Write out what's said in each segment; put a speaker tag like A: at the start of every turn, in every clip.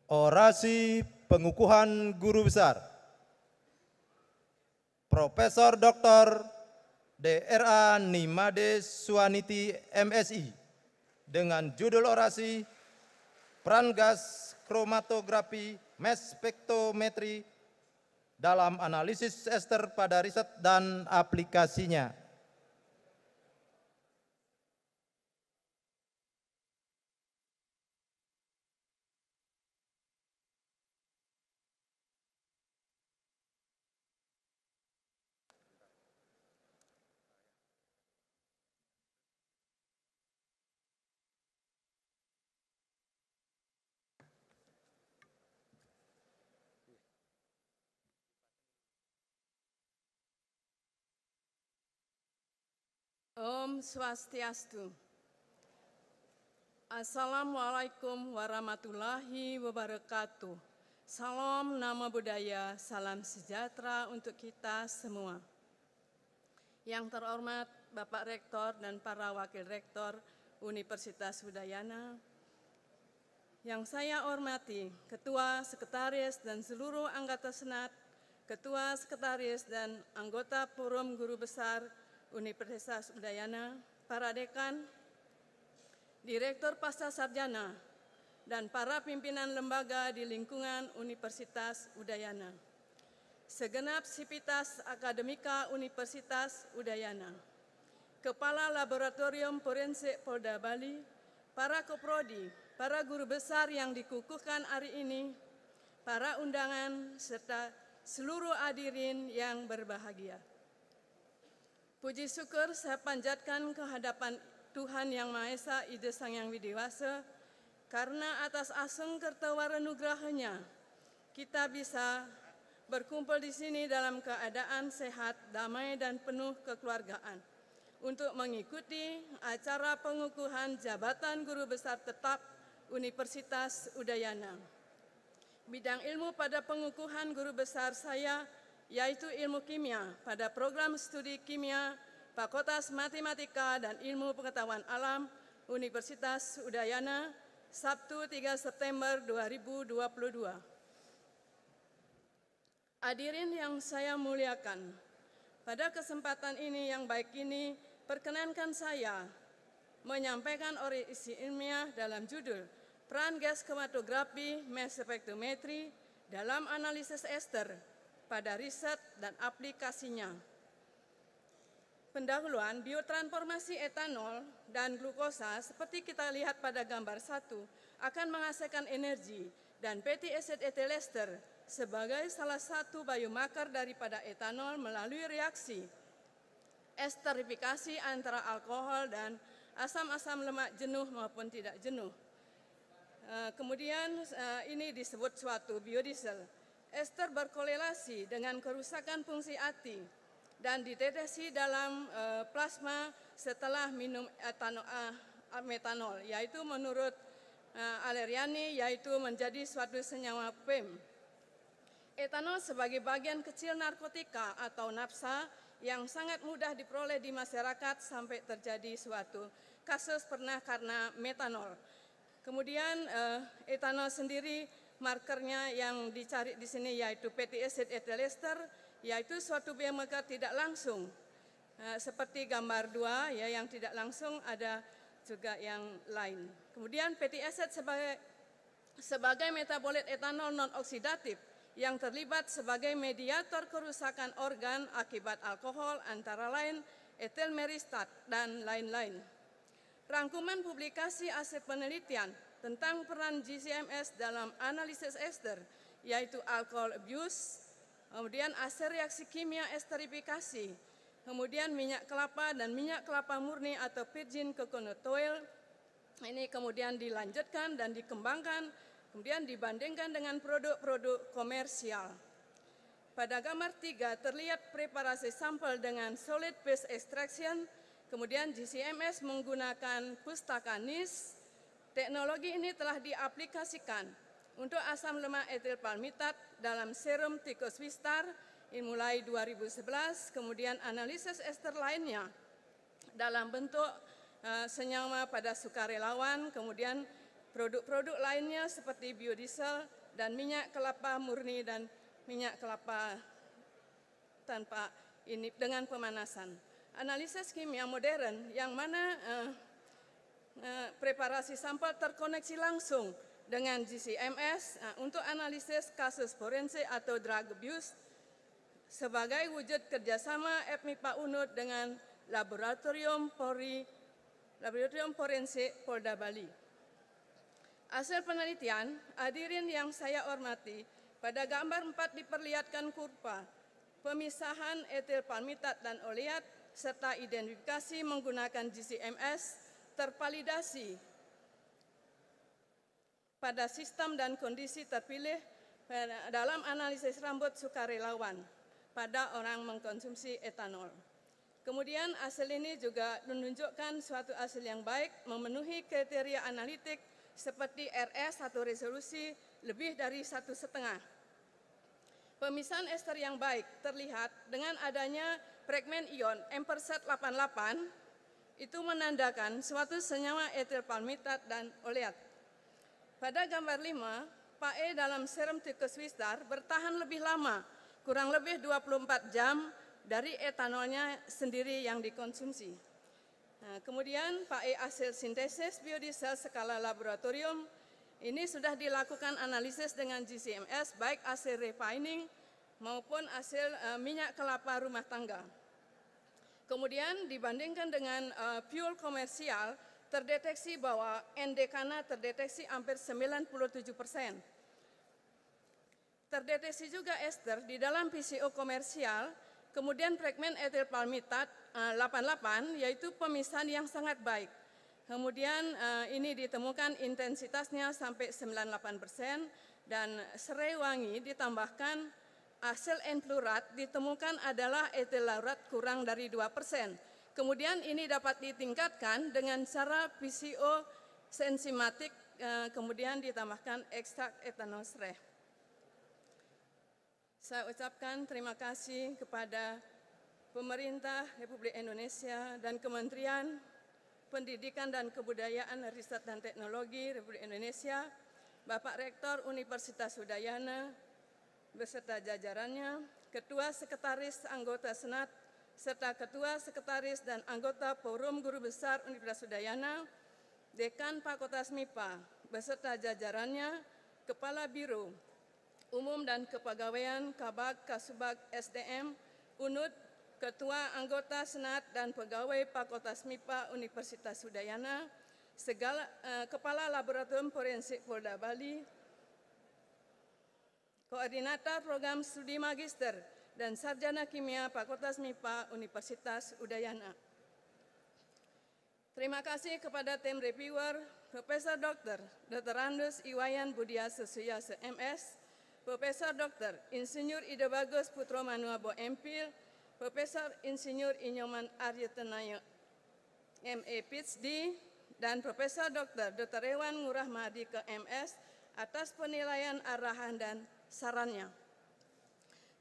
A: Orasi pengukuhan guru besar Profesor Dr. Dra. Nimade Suwaniti MSI dengan judul orasi Peran Gas Kromatografi Mass Spektrometri dalam analisis ester pada riset dan aplikasinya.
B: Om Swastiastu. Assalamualaikum warahmatullahi wabarakatuh. Salam nama budaya, salam sejahtera untuk kita semua. Yang terhormat Bapak Rektor dan para Wakil Rektor Universitas Udayana, yang saya hormati Ketua, Sekretaris, dan seluruh anggota Senat, Ketua, Sekretaris, dan anggota Forum Guru Besar Universitas Udayana, para dekan, direktur pasca sarjana, dan para pimpinan lembaga di lingkungan Universitas Udayana, segenap sivitas akademika Universitas Udayana, Kepala Laboratorium Forensik Polda Bali, para koprodi, para guru besar yang dikukuhkan hari ini, para undangan, serta seluruh hadirin yang berbahagia. Puji syukur saya panjatkan kehadapan Tuhan Yang Maha Esa, Ida Sang Yang Widiwasa, karena atas asung kertawara nugrahanya kita bisa berkumpul di sini dalam keadaan sehat, damai, dan penuh kekeluargaan untuk mengikuti acara pengukuhan jabatan guru besar tetap Universitas Udayana. Bidang ilmu pada pengukuhan guru besar saya yaitu ilmu kimia pada program studi kimia Fakultas Matematika dan Ilmu Pengetahuan Alam Universitas Udayana, Sabtu 3 September 2022. Hadirin yang saya muliakan, pada kesempatan ini yang baik ini, perkenankan saya menyampaikan orasi ilmiah dalam judul Peran Gas Kromatografi Mass Spektrometri dalam analisis ester pada riset dan aplikasinya. Pendahuluan, biotransformasi etanol dan glukosa seperti kita lihat pada gambar 1 akan menghasilkan energi dan fatty acid ethyl ester sebagai salah satu biomarker daripada etanol melalui reaksi esterifikasi antara alkohol dan asam-asam lemak jenuh maupun tidak jenuh. Kemudian ini disebut suatu biodiesel. Ester berkorelasi dengan kerusakan fungsi hati dan dideteksi dalam plasma setelah minum metanol, yaitu menurut Aleriani, yaitu menjadi suatu senyawa PEM. Etanol sebagai bagian kecil narkotika atau nafsa yang sangat mudah diperoleh di masyarakat sampai terjadi suatu kasus pernah karena metanol. Kemudian etanol sendiri markernya yang dicari di sini yaitu fatty acid ethyl ester, yaitu suatu biomarker tidak langsung. Seperti gambar 2 ya, yang tidak langsung, ada juga yang lain. Kemudian fatty acid sebagai metabolit etanol non-oksidatif yang terlibat sebagai mediator kerusakan organ akibat alkohol, antara lain etil meristat dan lain-lain. Rangkuman publikasi hasil penelitian tentang peran GCMS dalam analisis ester, yaitu alcohol abuse, kemudian hasil reaksi kimia esterifikasi, kemudian minyak kelapa dan minyak kelapa murni atau virgin coconut oil, ini kemudian dilanjutkan dan dikembangkan, kemudian dibandingkan dengan produk-produk komersial. Pada gambar 3 terlihat preparasi sampel dengan solid phase extraction, kemudian GCMS menggunakan pustaka NIS. Teknologi ini telah diaplikasikan untuk asam lemak etil palmitat dalam serum tikus Wistar mulai 2011, kemudian analisis ester lainnya dalam bentuk senyawa pada sukarelawan, kemudian produk-produk lainnya seperti biodiesel dan minyak kelapa murni dan minyak kelapa tanpa ini dengan pemanasan. Analisis kimia modern yang mana preparasi sampel terkoneksi langsung dengan GCMS untuk analisis kasus forensik atau drug abuse sebagai wujud kerjasama FMIPA UNUD dengan Laboratorium Forensik Polda Bali. Hasil penelitian, hadirin yang saya hormati, pada gambar 4 diperlihatkan kurva pemisahan etil palmitat dan oleat serta identifikasi menggunakan GCMS tervalidasi pada sistem dan kondisi terpilih dalam analisis rambut sukarelawan pada orang mengkonsumsi etanol. Kemudian hasil ini juga menunjukkan suatu hasil yang baik memenuhi kriteria analitik seperti RS atau resolusi lebih dari 1,5. Pemisahan ester yang baik terlihat dengan adanya fragmen ion ampersat 88 itu menandakan suatu senyawa etil palmitat dan oleat. Pada gambar 5, PAE dalam serum tikus Wistar bertahan lebih lama, kurang lebih 24 jam dari etanolnya sendiri yang dikonsumsi. Nah, kemudian PAE hasil sintesis biodiesel skala laboratorium ini sudah dilakukan analisis dengan GCMS baik hasil refining maupun hasil minyak kelapa rumah tangga. Kemudian dibandingkan dengan fuel komersial, terdeteksi bahwa NDK-nya terdeteksi hampir 97%. Terdeteksi juga ester di dalam PCO komersial, kemudian fragmen etil palmitat 88, yaitu pemisahan yang sangat baik. Kemudian ini ditemukan intensitasnya sampai 98% dan serai wangi ditambahkan hasil enfluorat ditemukan adalah etil laurat kurang dari 2%. Kemudian ini dapat ditingkatkan dengan cara PCO sensimatik, kemudian ditambahkan ekstrak etanol serai. Saya ucapkan terima kasih kepada pemerintah Republik Indonesia dan Kementerian Pendidikan dan Kebudayaan, Riset dan Teknologi Republik Indonesia, Bapak Rektor Universitas Udayana, beserta jajarannya, Ketua Sekretaris Anggota Senat, serta Ketua Sekretaris dan anggota Forum Guru Besar Universitas Udayana, Dekan Fakultas MIPA, beserta jajarannya, Kepala Biro Umum dan Kepegawaian Kabag Kasubag SDM, UNUD, Ketua Anggota Senat dan Pegawai Fakultas MIPA Universitas Udayana, Kepala Laboratorium Forensik Polda Bali, Koordinator Program Studi Magister dan Sarjana Kimia Fakultas MIPA Universitas Udayana. Terima kasih kepada tim reviewer, Profesor Dr. Andus Iwayan Budiasa Suyasa MS, Profesor Dr. Insinyur Ida Bagus Putro Manuabo MPhil, Profesor Insinyur Inyoman Arya Tenayo MA PhD, dan Profesor Dr. Rewan Ngurah Mahardika MS atas penilaian arahan dan sarannya.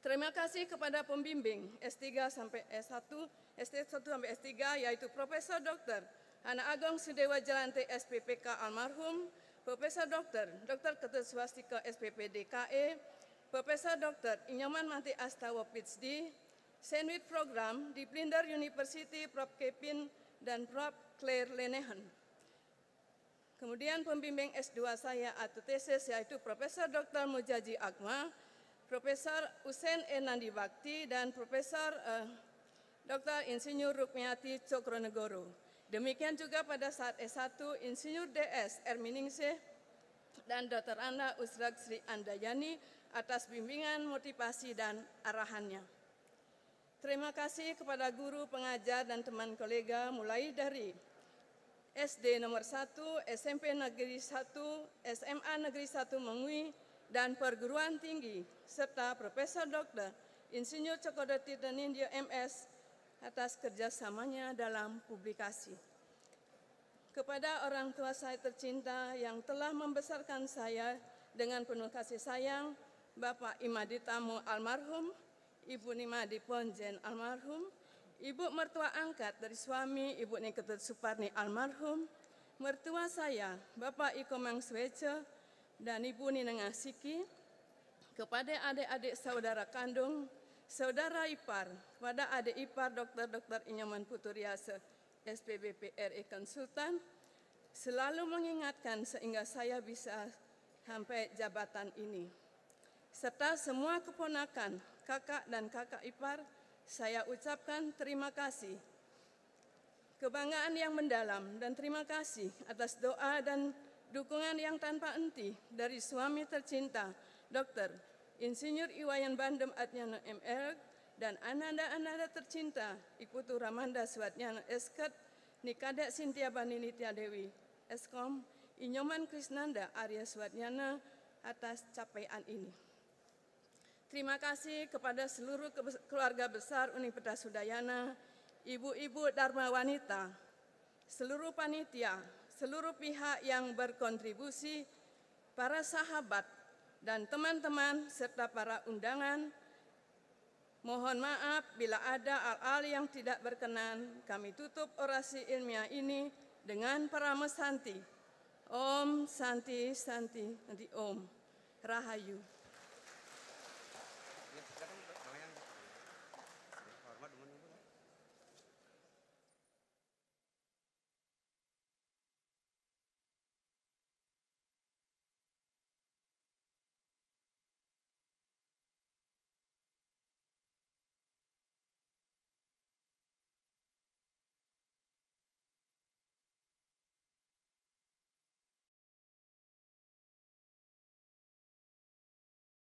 B: Terima kasih kepada pembimbing S3 sampai S1, S1 sampai S3 yaitu Profesor Dr. Hana Agong Sudewa Jalante SPPK almarhum, Profesor Dr. Ketut Swastika SPP DKE, Profesor Dr. Inyoman Manti Astawa PhD, Sandwich Program di Blinder University Prof. Kevin dan Prof. Claire Lenehan. Kemudian pembimbing S2 saya atau tesis yaitu Profesor Dr. Mujaji Akma, Profesor Usen Nandi Bakti, dan Profesor Dr. Insinyur Rukmiati Cokronegoro. Demikian juga pada saat S1 Insinyur DS Erminingsih dan Dr. Anda Usrak Sri Andayani atas bimbingan, motivasi, dan arahannya. Terima kasih kepada guru, pengajar, dan teman kolega mulai dari SD nomor 1, SMP Negeri 1, SMA Negeri 1 Mengui, dan perguruan tinggi, serta Profesor Dr. Insinyur Cokodoti Danindya MS atas kerjasamanya dalam publikasi. Kepada orang tua saya tercinta yang telah membesarkan saya dengan penuh kasih sayang, Bapak Imadi Tamu almarhum, Ibu Nimadi Ponjen almarhum, Ibu mertua angkat dari suami Ibu Niketut Suparni almarhum, mertua saya, Bapak Iko Mangswece dan Ibu Nineng Asiki, kepada adik-adik saudara kandung, saudara ipar, kepada adik ipar Dr. Inyoman Puturiase, SPBP RI Konsultan, selalu mengingatkan sehingga saya bisa sampai jabatan ini. Serta semua keponakan, kakak dan kakak ipar, saya ucapkan terima kasih. Kebanggaan yang mendalam dan terima kasih atas doa dan dukungan yang tanpa henti dari suami tercinta, Dr. Insinyur Iwayan Bandem Adnyana ML, dan ananda-ananda tercinta, Ikutu Ramanda Swatnyana Esket, Nikadek Sintia Bani Nitya Dewi, Eskom, Inyoman Krisnanda Arya Swatnyana atas capaian ini. Terima kasih kepada seluruh keluarga besar Universitas Udayana, ibu-ibu Dharma Wanita, seluruh panitia, seluruh pihak yang berkontribusi, para sahabat, dan teman-teman serta para undangan. Mohon maaf bila ada hal-hal yang tidak berkenan. Kami tutup orasi ilmiah ini dengan Parama Santi. Om Santi Santi Nanti Om Rahayu.